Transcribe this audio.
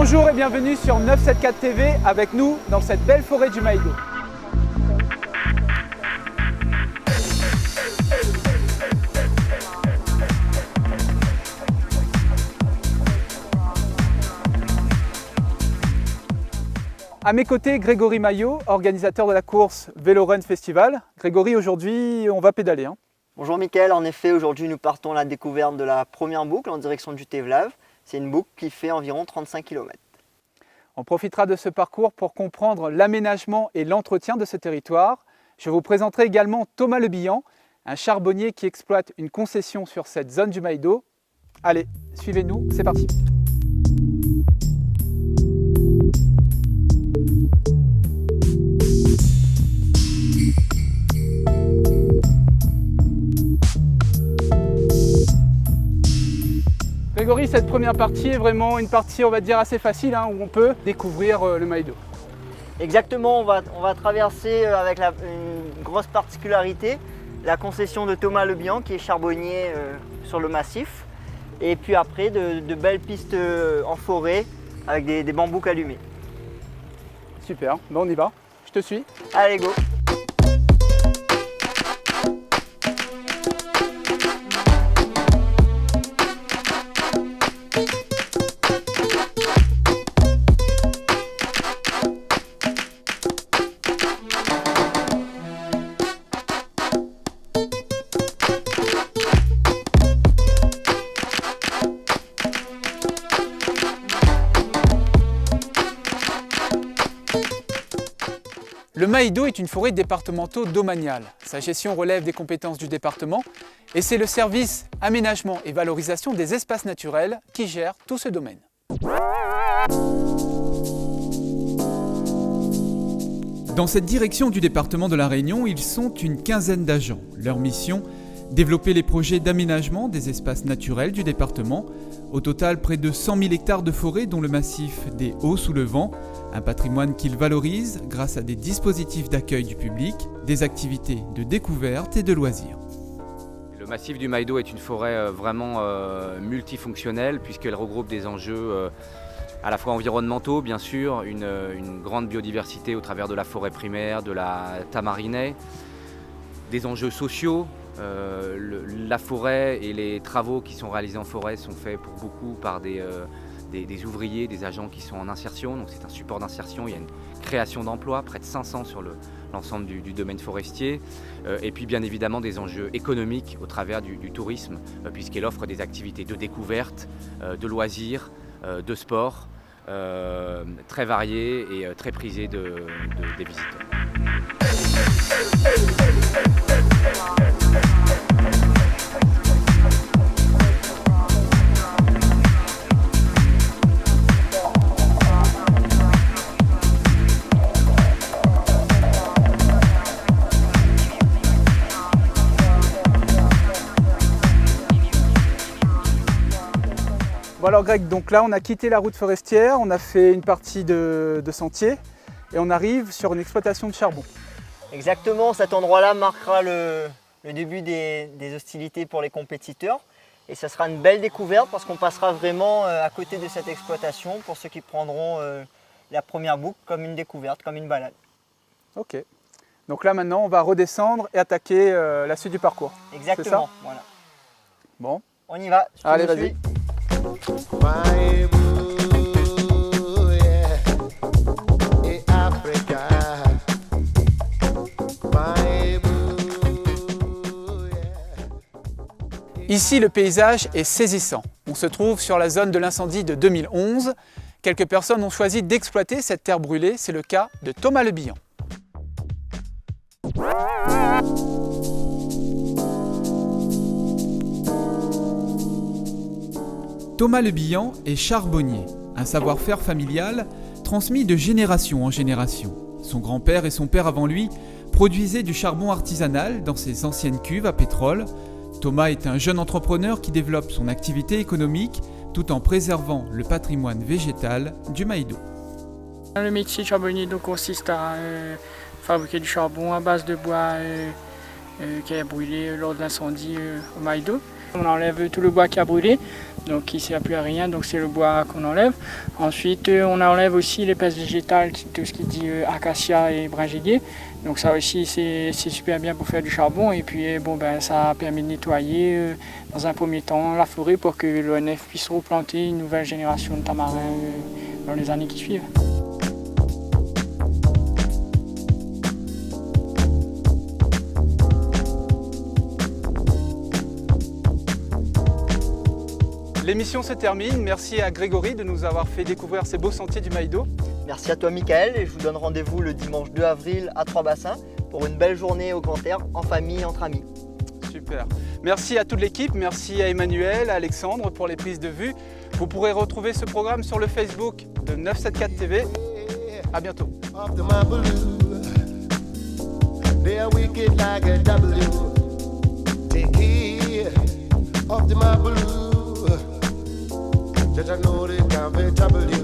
Bonjour et bienvenue sur 974 TV avec nous dans cette belle forêt du Maïdo. À mes côtés, Grégory Maillot, organisateur de la course Vélo Run Festival. Grégory, aujourd'hui, on va pédaler. Hein. Bonjour Mickaël, en effet, aujourd'hui nous partons à la découverte de la première boucle en direction du Tevlav. C'est une boucle qui fait environ 35 km. On profitera de ce parcours pour comprendre l'aménagement et l'entretien de ce territoire. Je vous présenterai également Thomas Le Bihan, un charbonnier qui exploite une concession sur cette zone du Maïdo. Allez, suivez-nous, c'est parti. Grégory, cette première partie est vraiment une partie, on va dire, assez facile, hein, où on peut découvrir le Maïdo. Exactement, on va traverser avec une grosse particularité, la concession de Thomas Le Bihan qui est charbonnier sur le massif. Et puis après, de belles pistes en forêt avec des bambous allumés. Super, bon, on y va, je te suis. Allez, go! Le Maïdo est une forêt départementale domaniale. Sa gestion relève des compétences du département et c'est le service aménagement et valorisation des espaces naturels qui gère tout ce domaine. Dans cette direction du département de la Réunion, ils sont une quinzaine d'agents. Leur mission, développer les projets d'aménagement des espaces naturels du département. Au total, près de 100 000 hectares de forêt dont le massif des Hauts-sous-le-Vent, un patrimoine qu'ils valorisent grâce à des dispositifs d'accueil du public, des activités de découverte et de loisirs. Le massif du Maïdo est une forêt vraiment multifonctionnelle puisqu'elle regroupe des enjeux à la fois environnementaux, bien sûr, une grande biodiversité au travers de la forêt primaire, de la tamarinée, des enjeux sociaux. La forêt et les travaux qui sont réalisés en forêt sont faits pour beaucoup par des ouvriers, des agents qui sont en insertion, donc c'est un support d'insertion, il y a une création d'emplois, près de 500 sur l'ensemble du domaine forestier, et puis bien évidemment des enjeux économiques au travers du tourisme, puisqu'elle offre des activités de découverte, de loisirs, de sport, très variées et très prisées des visiteurs. Bon alors Greg, donc là on a quitté la route forestière, on a fait une partie de sentier et on arrive sur une exploitation de charbon. Exactement, cet endroit-là marquera le début des hostilités pour les compétiteurs. Et ça sera une belle découverte parce qu'on passera vraiment à côté de cette exploitation pour ceux qui prendront la première boucle comme une découverte, comme une balade. Ok, donc là maintenant on va redescendre et attaquer la suite du parcours. Exactement, voilà. Bon. On y va. Allez, vas-y. Ici, le paysage est saisissant. On se trouve sur la zone de l'incendie de 2011. Quelques personnes ont choisi d'exploiter cette terre brûlée. C'est le cas de Thomas Le Bihan. Thomas Le Bihan est charbonnier, un savoir-faire familial transmis de génération en génération. Son grand-père et son père avant lui produisaient du charbon artisanal dans ses anciennes cuves à pétrole. Thomas est un jeune entrepreneur qui développe son activité économique tout en préservant le patrimoine végétal du Maïdo. Le métier de charbonnier donc, consiste à fabriquer du charbon à base de bois qui est brûlé lors de l'incendie au Maïdo. On enlève tout le bois qui a brûlé donc qui ne sert plus à rien, donc c'est le bois qu'on enlève. Ensuite, on enlève aussi l'épaisse végétale, tout ce qui dit acacia et bringélier. Donc ça aussi, c'est super bien pour faire du charbon. Et puis, ça permet de nettoyer, dans un premier temps, la forêt pour que l'ONF puisse replanter une nouvelle génération de tamarins dans les années qui suivent. L'émission se termine. Merci à Grégory de nous avoir fait découvrir ces beaux sentiers du Maïdo. Merci à toi Michael et je vous donne rendez-vous le dimanche 2 avril à Trois-Bassins pour une belle journée au grand air, en famille, entre amis. Super. Merci à toute l'équipe, merci à Emmanuel, à Alexandre pour les prises de vue. Vous pourrez retrouver ce programme sur le Facebook de 974 TV. À bientôt. That I know they can't be trouble.